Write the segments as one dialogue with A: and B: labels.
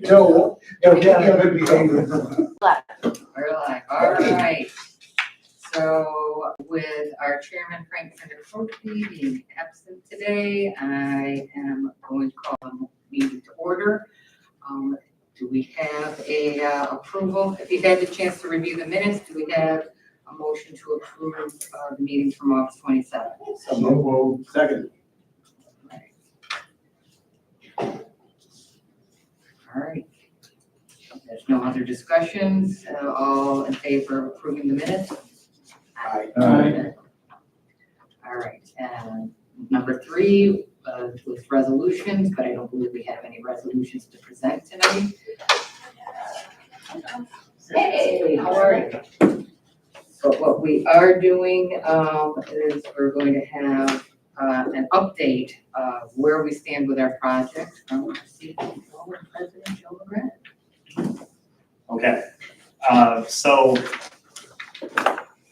A: No, yeah, good behavior.
B: We're like, all right. So with our chairman, Frank Seneca being absent today, I am going to call the meeting to order. Do we have a approval? If you've had the chance to review the minutes, do we have a motion to approve the meeting from August 27th?
A: So moved. Second.
B: All right. There's no other discussions. All in favor of approving the minutes?
A: Aye.
B: All right. And number 3 with resolutions, but I don't believe we have any resolutions to present tonight. Hey, how are you? But what we are doing is we're going to have an update of where we stand with our project from our President Joe Loret.
C: Okay, so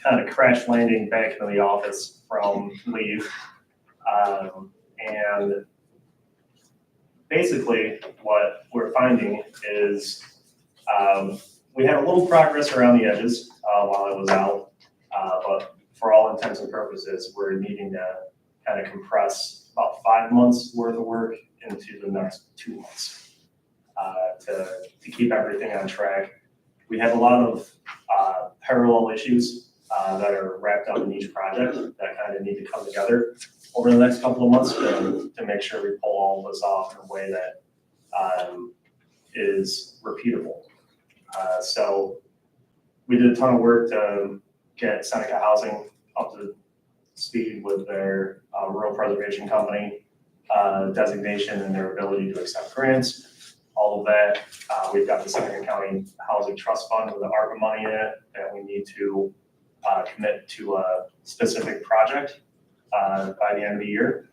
C: kind of crash landing back into the office from leave. And basically what we're finding is we had a little progress around the edges while I was out, but for all intents and purposes, we're needing to kind of compress about 5 months worth of work into the next 2 months to keep everything on track. We have a lot of parallel issues that are wrapped up in each project that kind of need to come together over the next couple of months to make sure we pull all of this off in a way that is repeatable. So we did a ton of work to get Seneca Housing up to speed with their rural preservation company designation and their ability to accept grants. All of that. We've got the Seneca County Housing Trust Fund with the ARPA money in it that we need to commit to a specific project by the end of the year.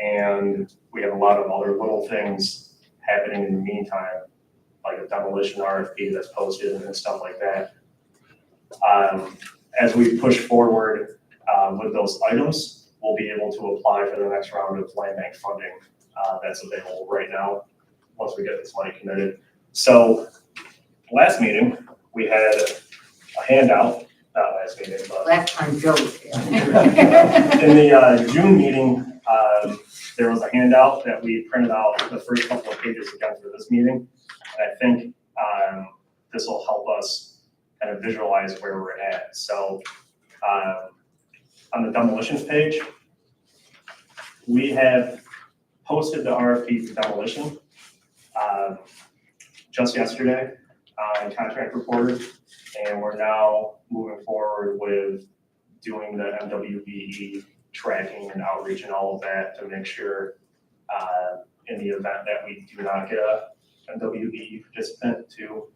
C: And we have a lot of other little things happening in the meantime, like a demolition RFP that's posted and stuff like that. As we push forward with those items, we'll be able to apply for the next round of land bank funding that's available right now once we get this money committed. So last meeting, we had a handout, not last meeting, but
B: Last time Joe was here.
C: in the June meeting, there was a handout that we printed out the first couple of pages again for this meeting. And I think this will help us kind of visualize where we're at. So on the demolitions page, we have posted the RFP for demolition just yesterday on Contract Reporter, and we're now moving forward with doing the MWBE tracking and outreach and all of that to make sure in the event that we do not get a MWBE participant to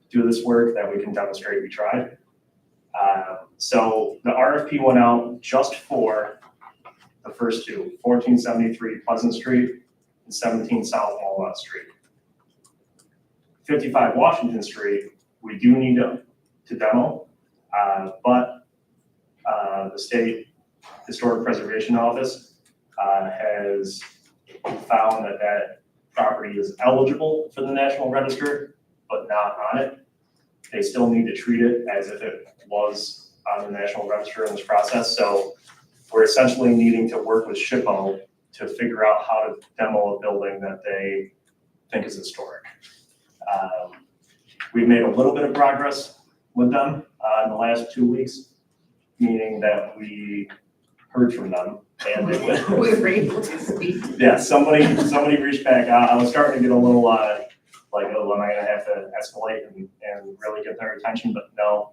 C: do this work, that we can demonstrate we tried. So the RFP went out just for the first two, 1473 Pleasant Street and 17 South Walnut Street. 55 Washington Street, we do need to demo, but the State Historic Preservation Office has found that that property is eligible for the National Register, but not on it. They still need to treat it as if it was on the National Register in this process. So we're essentially needing to work with SHPO to figure out how to demo a building that they think is historic. We've made a little bit of progress with them in the last 2 weeks, meaning that we heard from them and they went.
B: We were able to speak.
C: Yeah, somebody reached back out. I was starting to get a little like, oh, am I gonna have to escalate and really get their attention? But no,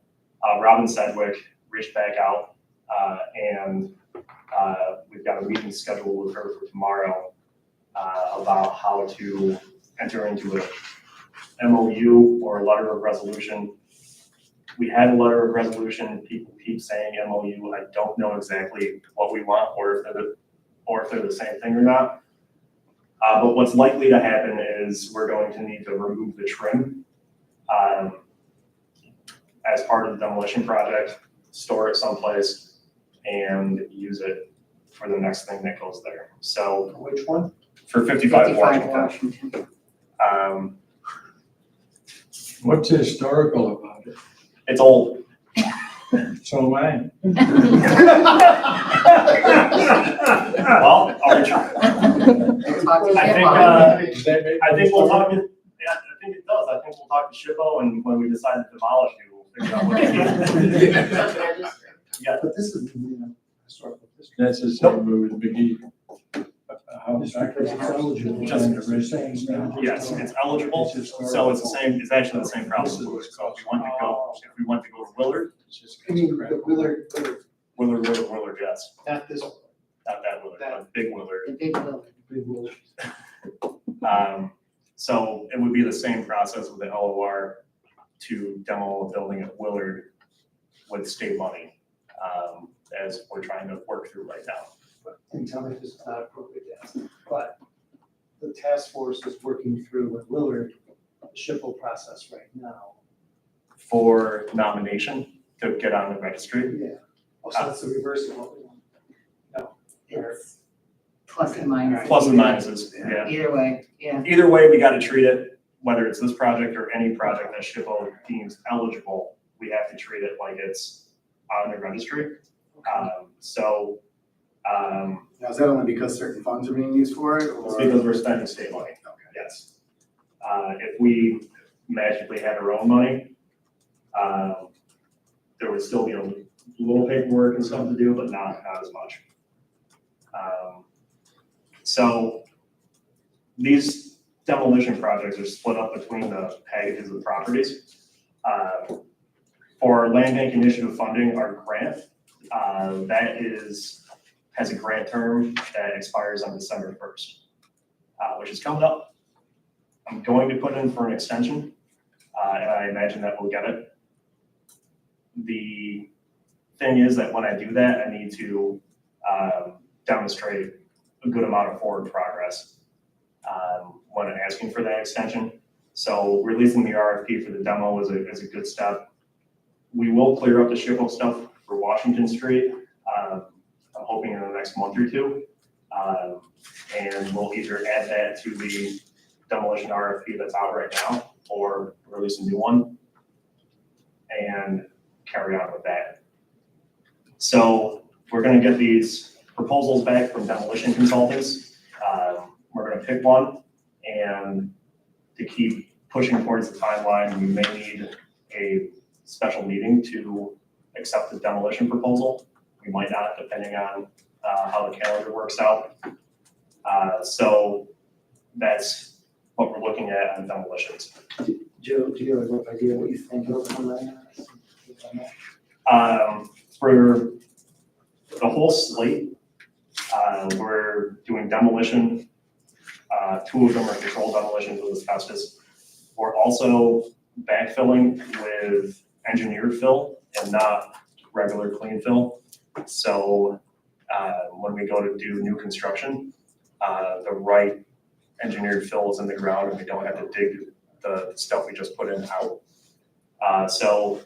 C: Robin Sedgwick reached back out and we've got a meeting scheduled with her for tomorrow about how to enter into a MOU or a letter of resolution. We had a letter of resolution. People keep saying MOU. I don't know exactly what we want or if they're the same thing or not. But what's likely to happen is we're going to need to remove the trim as part of the demolition project, store it someplace, and use it for the next thing that goes there. So
A: Which one?
C: for 55 Washington.
D: What's historical about it?
C: It's old.
D: So am I.
C: Well, I'll try.
B: Talk to
C: I think,
B: Kim.
D: Does that make
C: I think we'll talk,
D: sense?
C: yeah, I think it does. I think we'll talk to Shippo, and when we decide to demolish it, we'll figure out what it is. Yeah,
A: But this is, historical district.
D: That's the same with McGee.
A: Just because it's eligible.
C: yes, it's eligible, so it's the same, it's actually the same process. So if we want to go with Willard,
A: I mean, the
C: Willard, yes.
A: not this one.
C: Not that Willard, but big Willard.
B: The big building.
A: Big Willard.
C: So it would be the same process with the LOR to demo a building at Willard with state money, as we're trying to work through right now.
A: And tell me if this is not appropriate to ask, but the task force is working through with Willard, the SHPO process right now.
C: For nomination to get on the registry,
A: Yeah. Also, that's the reverse of what we want. No.
B: It's plus and minus.
C: plus and minuses, yeah.
B: Either way, yeah.
C: Either way, we gotta treat it, whether it's this project or any project that SHPO deems eligible, we have to treat it like it's on the registry.
E: Now, is that only because certain funds are being used for it,
C: It's
E: or?
C: because we're spending state money, yes. If we magically had our own money, there would still be a little paperwork and stuff to do, but not as much. So these demolition projects are split up between the packages of properties. For land bank initiative funding, our grant, has a grant term that expires on December 1st, which is coming up. I'm going to put in for an extension, and I imagine that we'll get it. The thing is that when I do that, I need to demonstrate a good amount of forward progress when I'm asking for that extension. So releasing the RFP for the demo is a good step. We will clear up the SHPO stuff for Washington Street. I'm hoping in the next month or two. And we'll either add that to the demolition RFP that's out right now or release a new one and carry on with that. So we're gonna get these proposals back from demolition consultants. We're gonna pick one, and to keep pushing towards the timeline, we may need a special meeting to accept the demolition proposal. We might not, depending on how the calendar works out. So that's what we're looking at on demolitions.
A: Joe, do you have a rough idea what you think of that?
C: For the whole slate, we're doing demolition. Two of them are controlled demolitions with asbestos. We're also backfilling with engineered fill and not regular clean fill. So when we go to do new construction, the right engineered fill is in the ground and we don't have to dig the stuff we just put in out. So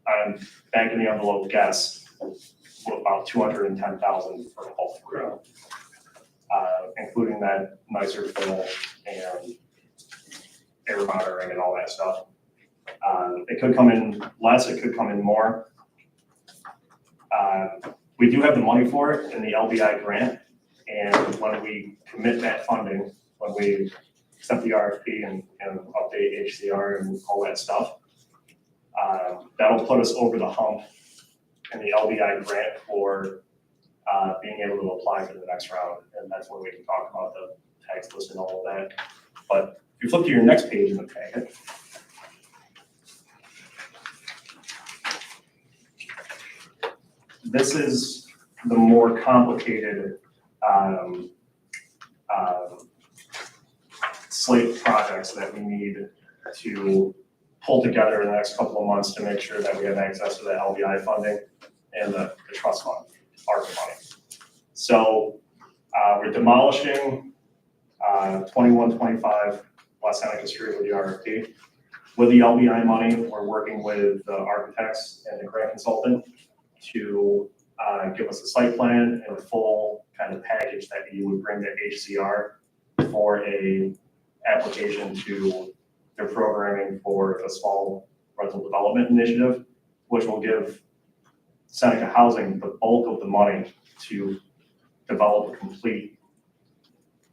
C: I'm back in the envelope guess about 210,000 for all three, including that nicer fill and air monitoring and all that stuff. It could come in less, it could come in more. We do have the money for it in the LBI grant, and when we commit that funding, when we accept the RFP and update HCR and all that stuff, that'll put us over the hump in the LBI grant for being able to apply for the next round, and that's when we can talk about the tax list and all of that. But if you flip to your next page in the packet, this is the more complicated slate of projects that we need to pull together in the next couple of months to make sure that we have access to the LBI funding and the trust fund, ARPA money. So we're demolishing 2125 West Seneca Street with the RFP. With the LBI money, we're working with the architects and the grant consultant to give us a site plan and a full kind of package that you would bring to HCR for a application to their programming for the small rental development initiative, which will give Seneca Housing the bulk of the money to develop a complete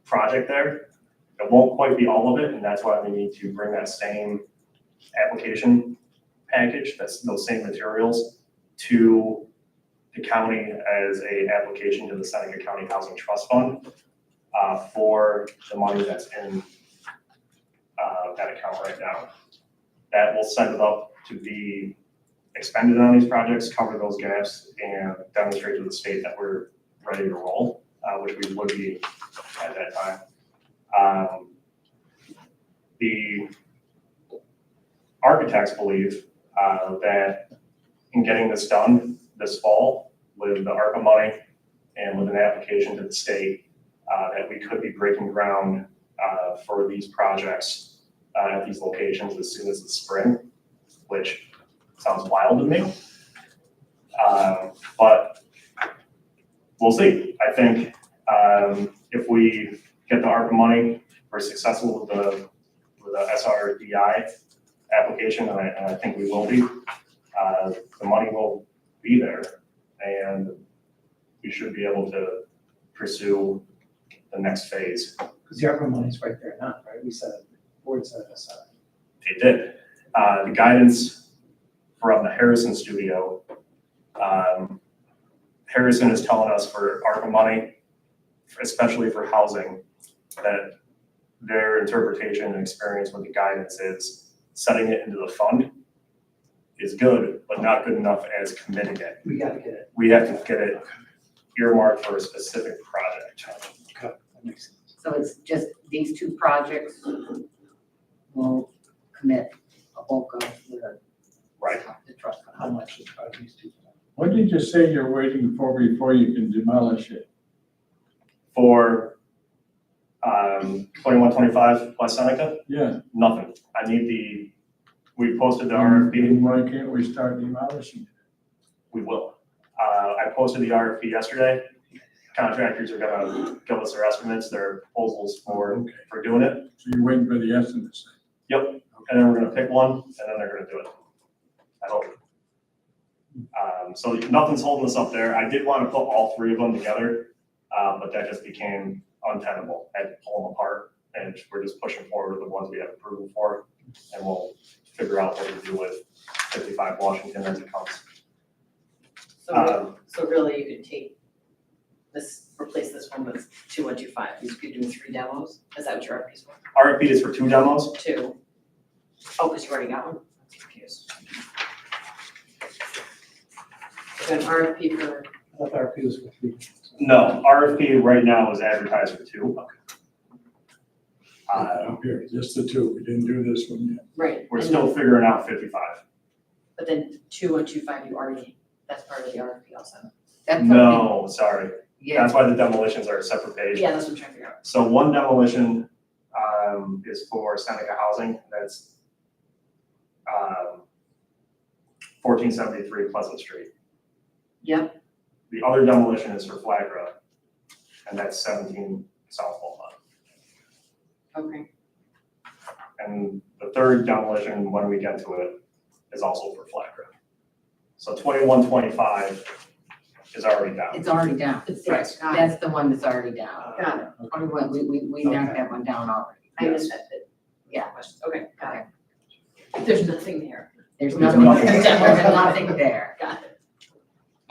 C: project there. It won't quite be all of it, and that's why we need to bring that same application package, those same materials, to the county as a application to the Seneca County Housing Trust Fund for the money that's in that account right now. That will set it up to be expended on these projects, cover those gaps, and demonstrate to the state that we're ready to roll, which we would be at that time. The architects believe that in getting this done this fall with the ARPA money and with an application to the state, that we could be breaking ground for these projects at these locations as soon as the spring, which sounds wild to me. But we'll see. I think if we get the ARPA money, we're successful with the SRDI application, and I think we will be. The money will be there, and we should be able to pursue the next phase.
A: Because the ARPA money's right there now, right? We said, board set it aside.
C: It did. The guidance from the Harrison studio, Harrison is telling us for ARPA money, especially for housing, that their interpretation and experience with the guidance is setting it into the fund is good, but not good enough as committing it.
A: We gotta get it.
C: We have to get it earmarked for a specific project.
A: Okay, that makes sense.
B: So it's just these two projects will commit a bulk of the.
C: Right.
B: The trust fund.
A: How much is these two?
D: What did you say you're waiting for before you can demolish it?
C: For 2125 West Seneca,
D: Yeah.
C: nothing. We posted the RFP.
D: Then why can't we start demolishing it?
C: We will. I posted the RFP yesterday. Contractors are gonna give us their estimates, their proposals for doing it.
D: So you're waiting for the estimates?
C: Yep, and then we're gonna pick one, and then they're gonna do it. I hope. So nothing's holding us up there. I did wanna put all three of them together, but that just became untenable. I had to pull them apart, and we're just pushing forward with the ones we have approval for, and we'll figure out what to do with 55 Washington as it comes.
F: So really you could take this, replace this one with 2125, you could do 3 demos, is that what your RFP is for?
C: RFP is for 2 demos.
F: 2? Oh, because you already got one? I'm confused. So an RFP for,
A: I thought the RFP was for 3.
C: No, RFP right now is advertised for 2.
D: Here, just the two. We didn't do this one yet.
F: right.
C: We're
F: and
C: still
F: then-
C: figuring out 55.
F: But then 2125 you already, that's part of the RFP also.
B: That's
C: No, sorry.
B: Yeah,
C: That's why the demolitions are a separate page.
F: Yeah, that's what I'm trying to figure out.
C: So one demolition is for Seneca Housing, that's 1473 Pleasant Street.
F: Yep,
C: The other demolition is for Flagra, and that's 17 South Walnut.
F: okay.
C: And the third demolition, when we get to it, is also for Flagra. So 2125 is already down.
B: it's already down.
F: It's there,
B: Right.
F: got it.
B: That's the one that's already down.
F: Got it,
B: 21, we knocked that one down already.
F: I missed that bit.
B: Yeah.
F: Questions. Okay, got it. If there's nothing there,
B: There's
C: There's
B: nothing,
C: nothing.
B: there's nothing there.
F: got it.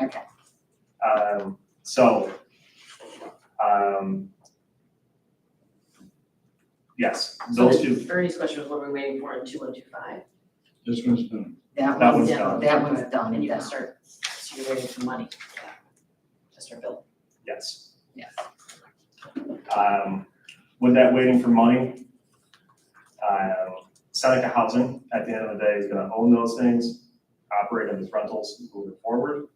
B: Okay.
C: Yes,
F: So
C: those two,
F: Ernie's question was what are we waiting for in 2125?
D: This one's done.
B: That
C: That
B: one's
C: one's
B: done,
C: done.
B: that one's done
F: And
B: and
F: you can
B: done.
F: start, so you're waiting for money to start building.
C: yes.
B: Yes.
C: With that waiting for money, Seneca Housing, at the end of the day, is gonna own those things, operate them as rentals moving forward.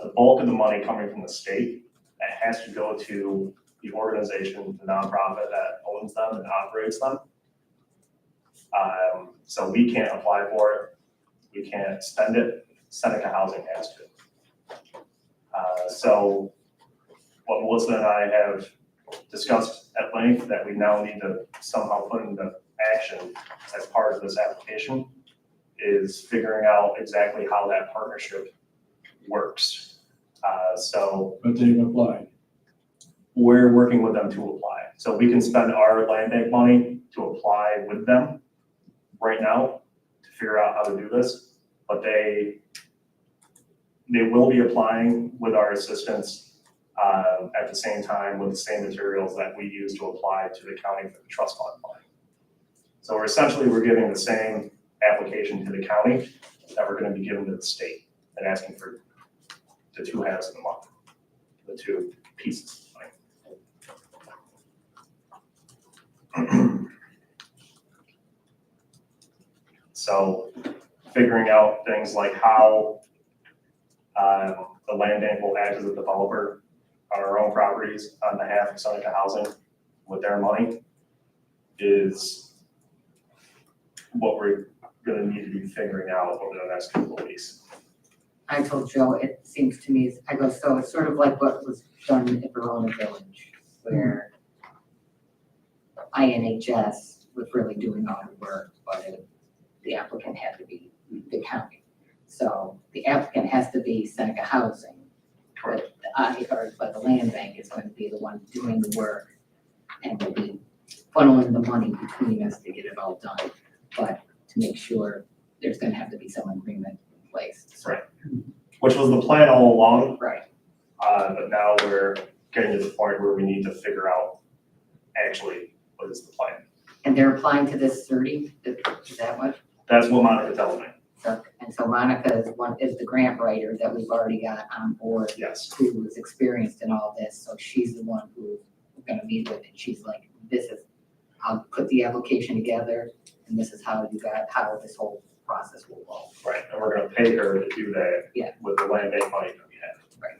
C: The bulk of the money coming from the state, that has to go to the organization, the nonprofit that owns them and operates them. So we can't apply for it, we can't spend it, Seneca Housing has to. So what Melissa and I have discussed at length that we now need to somehow put into action as part of this application is figuring out exactly how that partnership works. So
D: But they've applied.
C: we're working with them to apply. So we can spend our land bank money to apply with them right now to figure out how to do this, but they will be applying with our assistance at the same time with the same materials that we use to apply to the county for the trust fund money. So we're giving the same application to the county that we're gonna be giving to the state and asking for the 2 halves of the month, the 2 pieces of money. So figuring out things like how the land bank will act as a developer on our own properties on behalf of Seneca Housing with their money is what we're gonna need to be figuring out over the next couple of weeks.
B: I told Joe, it seems to me, I go, so it's sort of like what was done at Verona Village, where INHS was really doing all the work, but the applicant had to be the county. So the applicant has to be Seneca Housing, but the land bank is going to be the one doing the work and will be funneling the money between us to get it all done. But to make sure there's gonna have to be some agreement in place.
C: Right. Which was the plan all along,
B: Right.
C: but now we're getting to the point where we need to figure out actually what is the plan.
B: And they're applying to this 30, is that what?
C: That's what Monica told me,
B: And so Monica is the grant writer that we've already got on board,
C: yes.
B: who is experienced in all this. So she's the one who we're gonna meet with, and she's like, I'll put the application together, and this is how how this whole process will go.
C: Right, and we're gonna pay her to do that
B: Yeah.
C: with the land bank money that we have.
B: Right.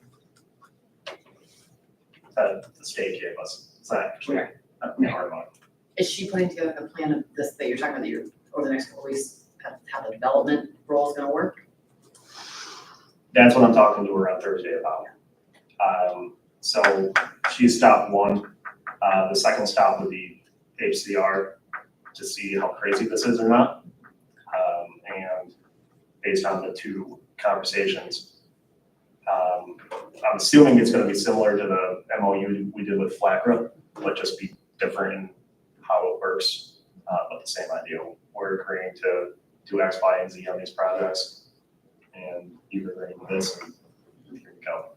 C: That the state gave us, it's not actually
F: Right.
C: our money.
F: Is she putting together the plan of this that you're talking about, that you're, over the next couple of weeks, how the development role is gonna work?
C: That's what I'm talking to her on Thursday about. So she's stop 1, the second stop would be HCR to see how crazy this is or not. And based on the 2 conversations, I'm assuming it's gonna be similar to the MOU we did with FLACRA, but just be different in how it works, but the same idea. We're agreeing to do X, Y, and Z on these projects, and you're agreeing with this, and here we go.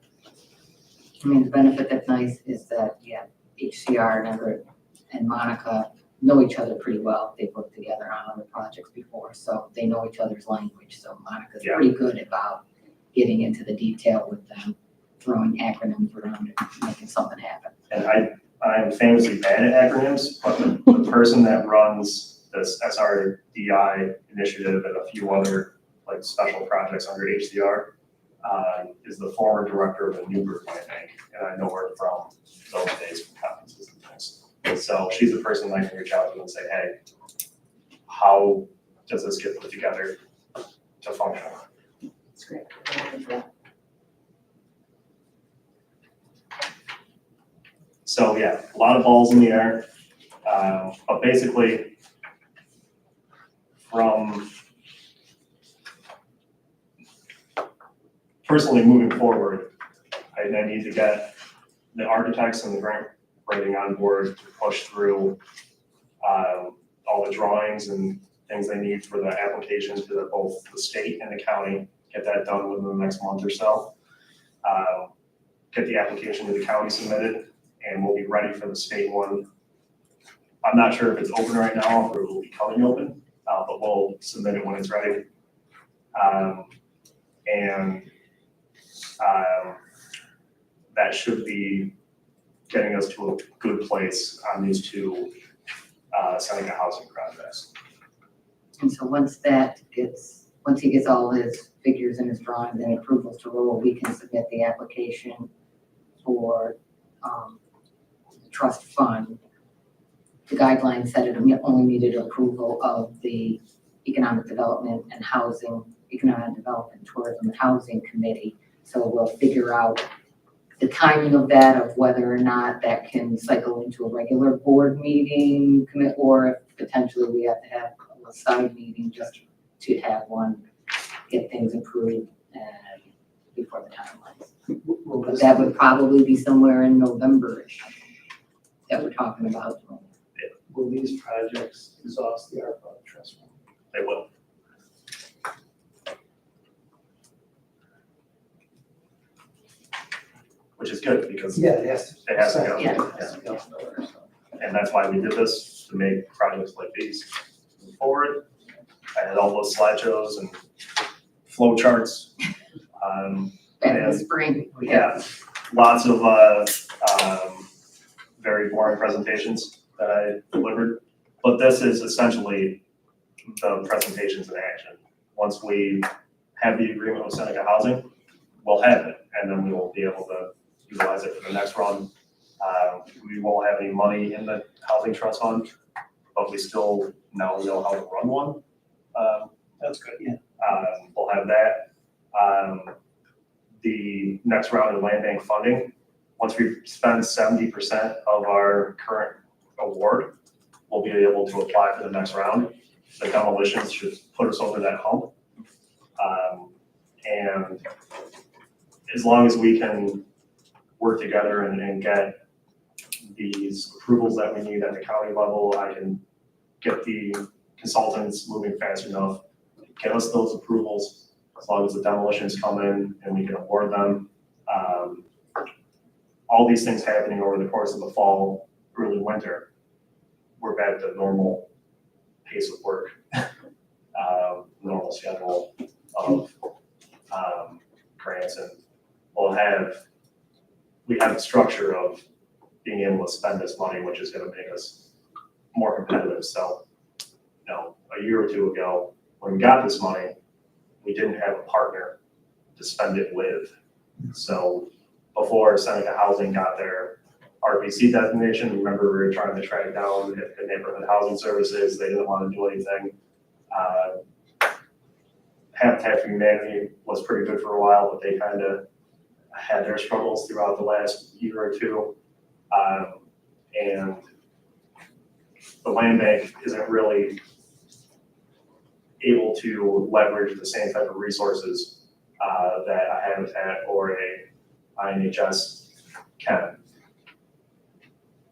B: I mean, the benefit that's nice is that, yeah, HCR and Everett and Monica know each other pretty well. They've worked together on other projects before, so they know each other's language. So Monica's
C: Yeah.
B: pretty good about getting into the detail with them, throwing acronyms around it, making something happen.
C: And I'm famously bad at acronyms, but the person that runs this SRDI initiative and a few other like special projects under HCR is the former director of the Newburgh Land Bank, and I know her from those days from conferences and things. And so she's the person I can reach out to and say, hey, how does this get put together to function?
F: It's great. I'm looking for that.
C: So yeah, a lot of balls in the air, but basically from personally moving forward, I need to get the architects and the grant writing on board to push through all the drawings and things they need for the applications to both the state and the county, get that done within the next month or so. Get the application to the county submitted, and we'll be ready for the state one. I'm not sure if it's open right now or it will be coming open, but we'll submit it when it's ready. That should be getting us to a good place on these 2 Seneca housing projects.
B: And so once he gets all his figures and his drawings and approvals to roll, we can submit the application for the trust fund. The guidelines said it only needed approval of the Economic Development and Tourism and Housing Committee. So we'll figure out the timing of that, of whether or not that can cycle into a regular board meeting, or if potentially we have to have a side meeting just to have one, get things approved and before the timelines.
A: Will
B: But
A: this,
B: that would probably be somewhere in November-ish that we're talking about.
A: will these projects exhaust the ARPA trust fund?
C: They will. Which is good because,
A: Yeah, it has to.
C: It has to go.
B: Yeah.
A: It has to go.
C: and that's why we did this, to make projects like these move forward. I had all those slideshows and flow charts.
B: Back in the
C: And
B: spring.
C: we have lots of, very boring presentations that I delivered. But this is essentially the presentations in action. Once we have the agreement with Seneca Housing, we'll have it, and then we will be able to utilize it for the next run. We won't have any money in the housing trust fund, but we still now know how to run one.
A: That's good, yeah.
C: We'll have that. The next round of land bank funding, once we spend 70% of our current award, we'll be able to apply for the next round. The demolitions should put us over that hump. And as long as we can work together and get these approvals that we need at the county level, I can get the consultants moving fast enough, get us those approvals, as long as the demolitions come in and we can award them. All these things happening over the course of the fall, early winter, we're back to normal pace of work, normal schedule of grants, and we have a structure of being able to spend this money, which is gonna make us more competitive. So, a year or two ago, when we got this money, we didn't have a partner to spend it with. So before Seneca Housing got their RPC designation, remember we were trying to track down the neighborhood housing services, they didn't want to do anything. Habitat for Humanity was pretty good for a while, but they kind of had their struggles throughout the last year or two. And the land bank isn't really able to leverage the same type of resources that a Habitat or a INHS can.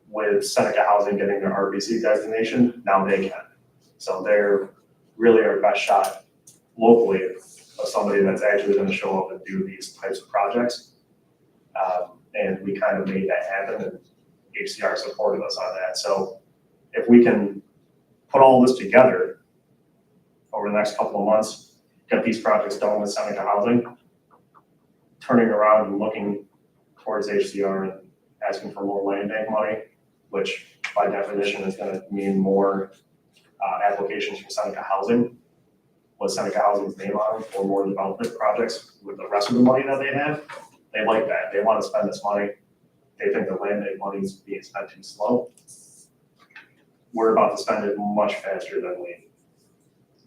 C: With Seneca Housing getting their RBC designation, now they can. So they're really our best shot locally of somebody that's actually gonna show up and do these types of projects. And we kind of made that happen, and HCR supported us on that. So if we can put all this together over the next couple of months, get these projects done with Seneca Housing, turning around and looking towards HCR and asking for more land bank money, which by definition is gonna mean more applications from Seneca Housing, with Seneca Housing's name on them, for more development projects with the rest of the money that they have. They like that. They want to spend this money. They think the land bank money is being spent too slow. We're about to spend it much faster than we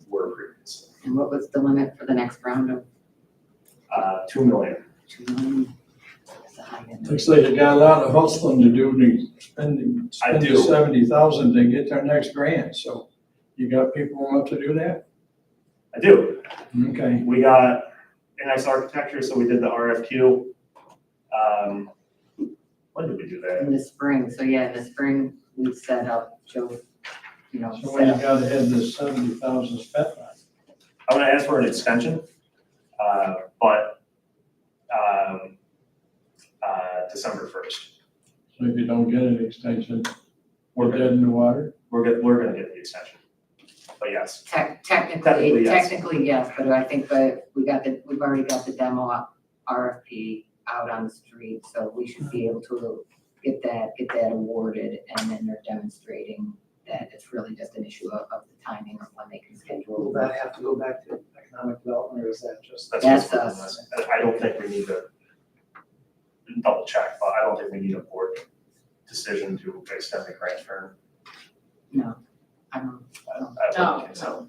C: were previously.
B: And what was the limit for the next round of
C: $2 million.
B: 2 million? That's a high end.
D: Looks like you got a lot of hustling to do to spend
C: I
D: the
C: do.
D: 70,000 to get their next grant, so you got people who want to do that?
C: I do.
D: Okay.
C: We got NX Architecture, so we did the RFQ. When did we do that?
B: In the spring, so yeah, in the spring, we set up, Joe,
D: So
B: set
D: when you
B: up.
D: gotta have this 70,000 spent on?
C: I'm gonna ask for an extension, but December 1st.
D: So if you don't get an extension, we're dead in the water?
C: We're gonna get the extension. But yes,
B: Technically,
C: yes.
B: technically, yes, but I think that we've already got the demo RFP out on the street, so we should be able to get that awarded, and then they're demonstrating that it's really just an issue of the timing of when they can schedule.
A: Will that have to go back to economic development, or is that just?
C: that's
B: That's
C: what's
B: us.
C: I don't think we need to double check, but I don't think we need a board decision to extend the grant term.
B: No, I don't.
C: I don't think so.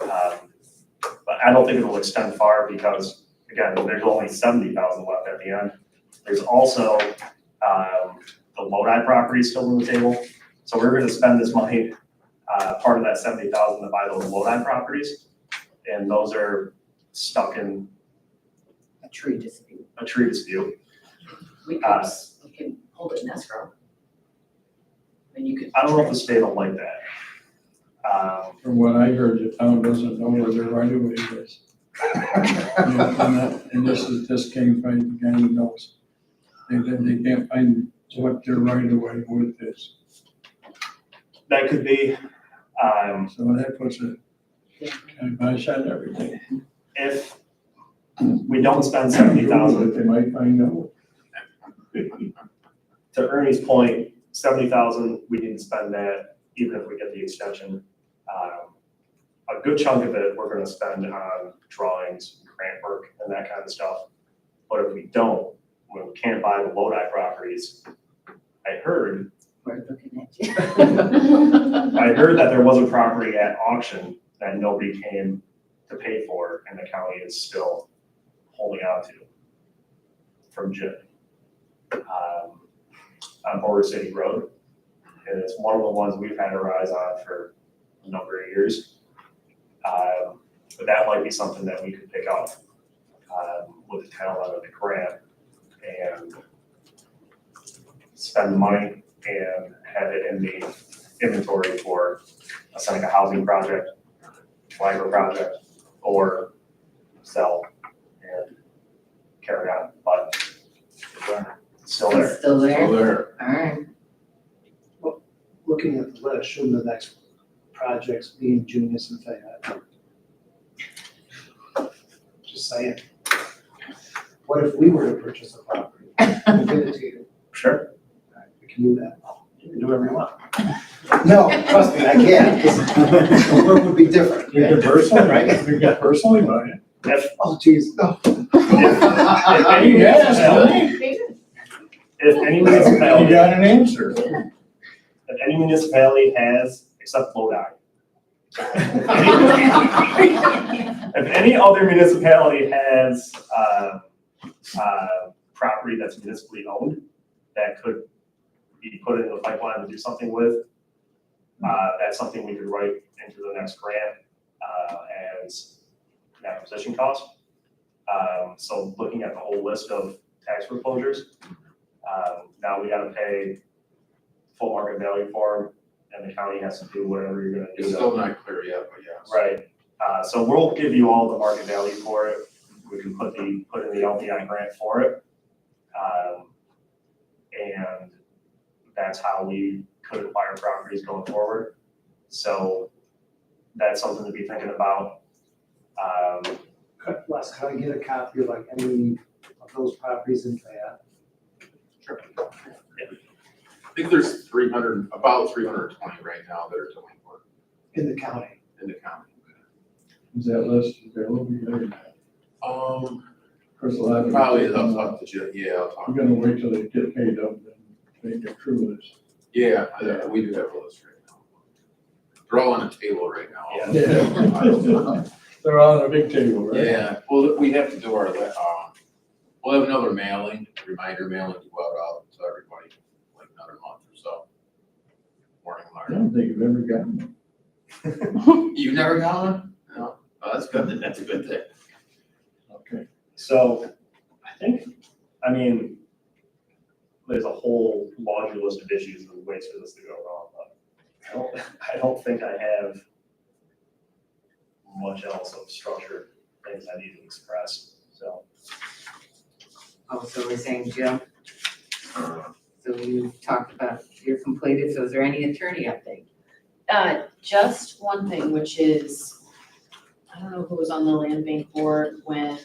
C: But I don't think it will extend far because, again, there's only 70,000 left at the end. There's also, the Lodi property still on the table. So we're gonna spend this money, part of that 70,000 to buy those Lodi properties. And those are stuck in
B: A tree dispute.
C: a tree dispute.
F: We can hold it in escrow. And you could.
C: I don't know if the state will like that.
D: From what I heard, the town doesn't know where their right of way is. And this came from the guy who knows. They can't find what their right of way width is.
C: That could be,
D: So that puts a kibosh on everything.
C: if we don't spend 70,000,
D: They might find out.
C: to Ernie's point, 70,000, we need to spend that even if we get the extension. A good chunk of it, we're gonna spend on drawings, grant work, and that kind of stuff. But if we don't, when we can't buy the Lodi properties, I heard
B: We're looking at you.
C: that there was a property at auction that nobody came to pay for, and the county is still holding on to from Jim. On Border City Road, and it's one of the ones we've had our eyes on for a number of years. But that might be something that we could pick up with the tail end of the grant and spend the money and have it in the inventory for a Seneca housing project, fiber project, or sell and carry on, but it's still there.
B: It's still there?
E: there.
B: All right.
A: Looking at the list, shouldn't the next projects be in Junius and Fayette? Just saying. What if we were to purchase a property and give it to you?
C: Sure,
A: We can do that.
C: you can do whatever you want.
A: No, trust me, I can't, 'cause the work would be different.
D: We could personally, right? We got personally buy it.
C: If,
A: Oh, geez, no.
C: if any
D: Yes,
C: municipality, if any
D: You
C: municipality,
D: got an answer.
C: if any municipality has, except Lodi. If any other municipality has, property that's municipally owned that could be put in the pipeline to do something with, that's something we could write into the next grant, as an acquisition cost. So looking at the whole list of tax foreclosures, now we gotta pay full market value for them, and the county has to do whatever you're gonna do.
G: It's still not clear yet, but yes.
C: Right, so we'll give you all the market value for it, we can put in the LPI grant for it. And that's how we could acquire properties going forward. So that's something to be thinking about.
A: Les, can I get a copy of like any of those properties in Fayette?
G: Sure. I think there's about 320 right now that are delinquent
A: In the county?
G: in the county.
D: Is that list available? Of course, a lot of.
G: Probably is up to you, yeah, I'll talk.
D: We're gonna wait till they get paid up and make a true list.
G: Yeah, we do have a list right now. They're all on a table right now.
C: Yeah.
D: They're all on a big table, right?
G: Yeah, well, we have to do our, we'll have another mailing, reminder mailing to go out to everybody, like another month or so. Morning,
D: I
G: Mark.
D: don't think you've ever gotten them.
G: You've never got one? No, oh, that's good, then that's a good thing.
D: Okay.
C: So I mean, there's a whole laundry list of issues and ways for this to go wrong, but I don't think I have much else of structured things I need to express, so.
B: Oh, so we're saying, Jim? So you talked about, you're completed, so is there any attorney update?
F: Just one thing, which is, I don't know who was on the land bank board when,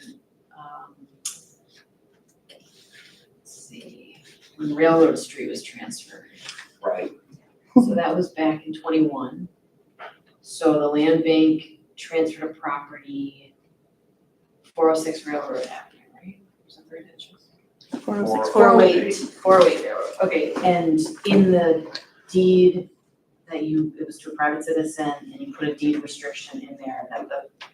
F: let's see, when Railroad Street was transferred.
C: Right.
F: So that was back in 21. So the land bank transferred a property, 406 Railroad Avenue, right? Was that 3 inches?
C: 408.
F: 408 Railroad, okay, and in the deed that it was to a private citizen, and you put a deed restriction in there that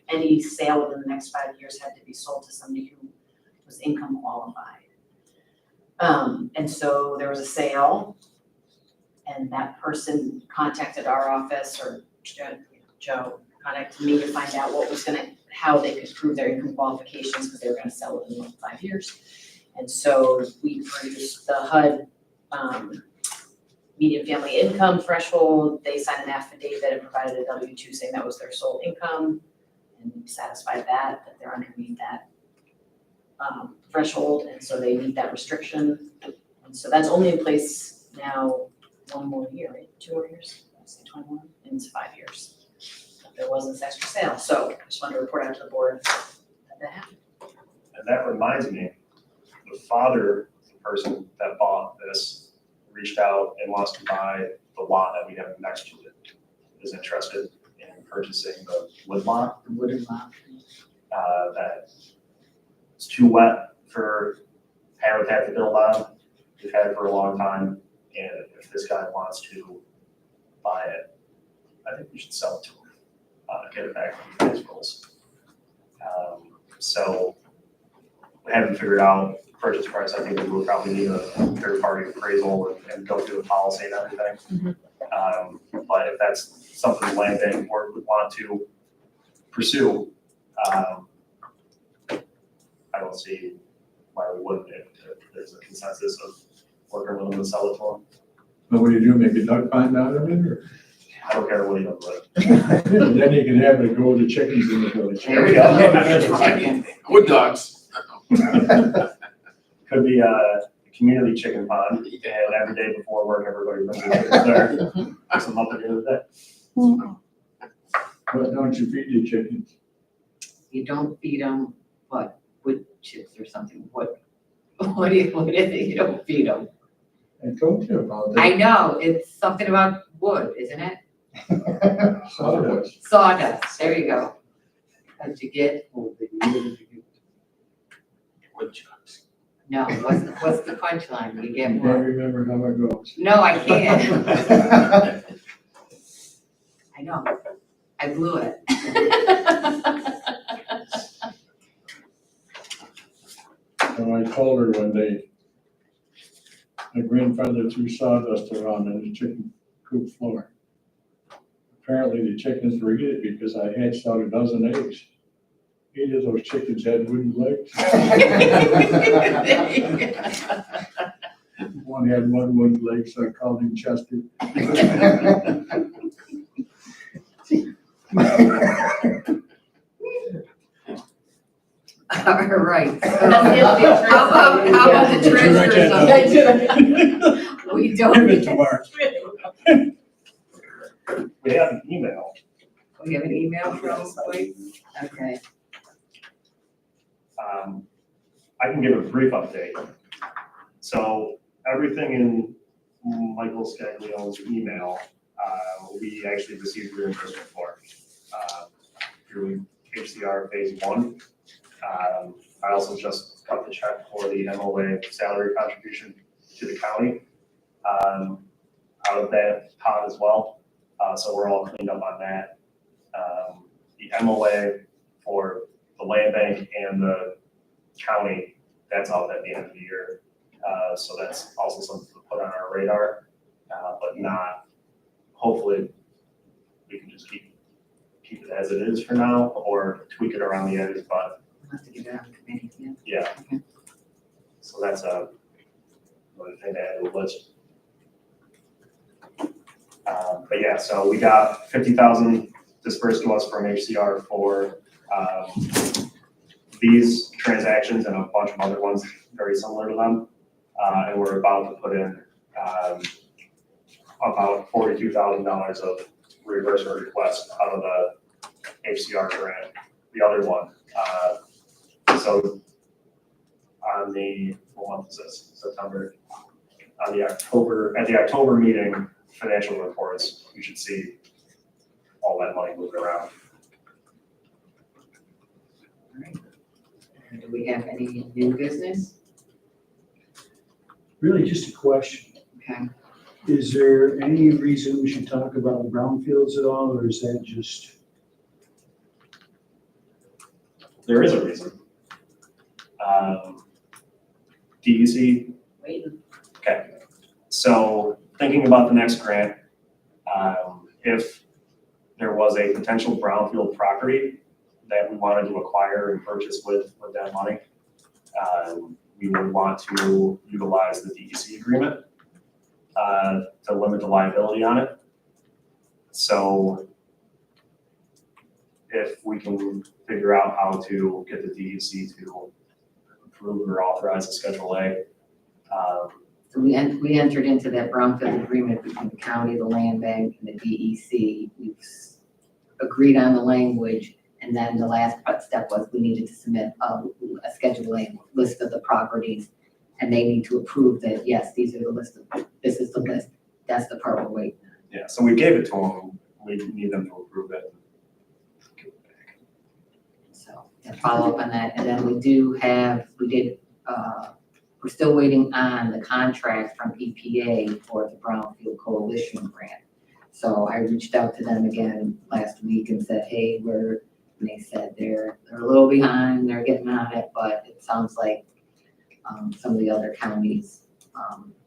F: any sale within the next 5 years had to be sold to somebody who was income qualified. And so there was a sale, and that person contacted our office, or Joe contacted me to find out how they could prove their income qualifications, because they were gonna sell it in like 5 years. And so we produced the HUD, median family income threshold. They signed an affidavit and provided a W-2 saying that was their sole income, and we satisfied that they're underneath that threshold, and so they meet that restriction. And so that's only in place now 1 more year, right? 2 more years, I say 21, and it's 5 years. But there wasn't this extra sale, so I just wanted to report out to the board that happened.
C: And that reminds me, the father, the person that bought this, reached out and wants to buy the lot that we have next to it, is interested in purchasing the wood lot.
B: The wooden lot.
C: That it's too wet for habitat to build on. We've had it for a long time, and if this guy wants to buy it, I think we should sell it to him, get it back from his rules. So we haven't figured out purchase price. I think we will probably need a third-party appraisal and go through the policy and everything. But if that's something the land bank board would want to pursue, I don't see why we wouldn't if there's a consensus of working with them to sell it to them.
D: But what do you do, make a duck pond out of it, or?
C: I don't care what he does with it.
D: And then you can have it go with the chickens in the village.
C: There we go.
G: That's right. Wood dogs.
C: Could be a community chicken pond, and every day before work, everybody brings their chickens there. Mix them up at the end of the day.
D: But don't you feed the chickens?
B: You don't feed them, what, wood chips or something, what is it, you don't feed them?
D: I told you about that.
B: I know, it's something about wood, isn't it?
D: Sawdust.
B: Sawdust, there you go. How'd you get?
G: Woodchucks.
B: No, what's the punchline? You
D: I
B: get
D: can't
B: more.
D: remember how it goes.
B: No, I can't. I know, I blew it.
D: So I told her one day, my grandfather threw sawdust around on the chicken coop floor. Apparently the chickens were eating it because I hatched out a dozen eggs. 8 of those chickens had wooden legs. One had 1 wooden leg, so I called him Chester.
B: All right.
F: That's
B: How about the
D: Did you write
B: treasurer's
D: that
B: update? We
D: Give
B: don't.
D: it to Mark.
C: We have an email.
B: We have an email from somebody? Okay.
C: I can give a brief update. So everything in Michael Scaglio's email, we actually received reimbursement for through HCR phase 1. I also just got the check for the MOA salary contribution to the county out of that pot as well. So we're all cleaned up on that. The MOA for the land bank and the county, that's out at the end of the year. So that's also something to put on our radar, but not, hopefully, we can just keep it as it is for now or tweak it around the edges, but
B: We'll have to get it on committee, yeah.
C: yeah.
B: Okay.
C: So that's another thing to add to the list. But yeah, so we got 50,000 dispersed to us from HCR for these transactions and a bunch of other ones very similar to them. And we're about to put in about $42,000 of reimbursement requests out of the HCR grant, the other one. So on the, what month is this? September. At the October meeting, financial reports, you should see all that money moving around.
B: All right. Do we have any new business?
A: Really just a question.
B: Okay.
H: Is there any reason we should talk about brownfields at all, or is that just?
C: There is a reason. DEC,
F: Waiting.
C: okay. So thinking about the next grant, if there was a potential brownfield property that we wanted to acquire and purchase with that money, we would want to utilize the DEC agreement to limit the liability on it. So if we can figure out how to get the DEC to approve or authorize a Schedule A.
B: So we entered into that brownfield agreement between the county, the land bank, and the DEC. We've agreed on the language, and then the last step was we needed to submit a Schedule A list of the properties, and they need to approve that, yes, these are the list of, this is the list. That's the part we're waiting on.
C: Yeah, so we gave it to them. We need them to approve it.
B: So, and follow up on that, and then we're still waiting on the contract from EPA for the Brownfield Coalition grant. So I reached out to them again last week and said, hey, and they said they're a little behind, they're getting on it, but it sounds like some of the other counties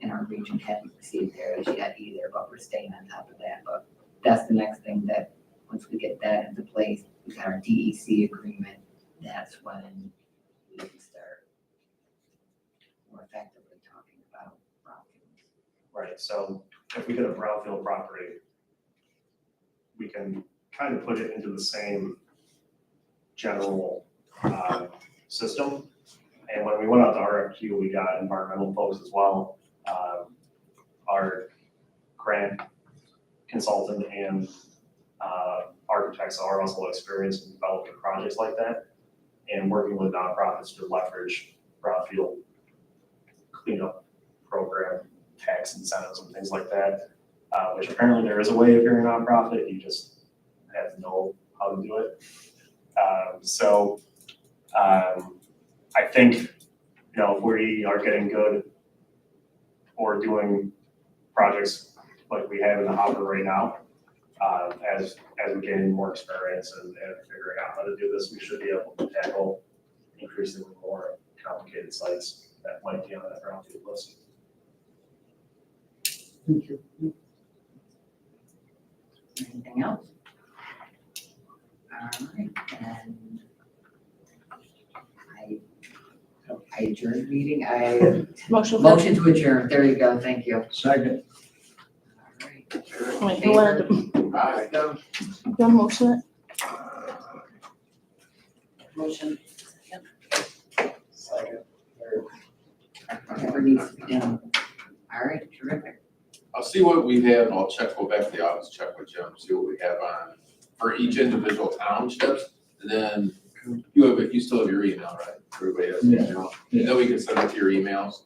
B: in our region haven't received theirs yet either, but we're staying on top of that. But that's the next thing, that once we get that into place, we got our DEC agreement, that's when we can start more effectively talking about brownfields.
C: Right, so if we get a brownfield property, we can kind of put it into the same general system. And when we went out to RFQ, we got environmental folks as well. Our grant consultant and architects are also experienced in developing projects like that and working with nonprofits to leverage brownfield cleanup program, tax incentives and things like that, which apparently there is a way if you're a nonprofit, you just have to know how to do it. I think, if we are getting good or doing projects like we have in the hopper right now, as we gain more experience and figuring out how to do this, we should be able to tackle increasingly more complicated sites that might be on that brownfield list.
H: Thank you.
B: Anything else? All right, and I adjourned the meeting. Motion to adjourn. There you go. Thank you.
D: Second.
B: All right.
I: Wait, who wanted to,
G: Alright.
B: Go.
I: you want to motion it?
B: Motion.
A: Second.
B: Whatever needs to be done. All right, terrific.
G: I'll see what we have, and I'll go back to the office, check with Jim, see what we have on for each individual townships, and then you still have your email, right? Everybody has an email.
D: Yeah.
G: And then we can send it to your emails,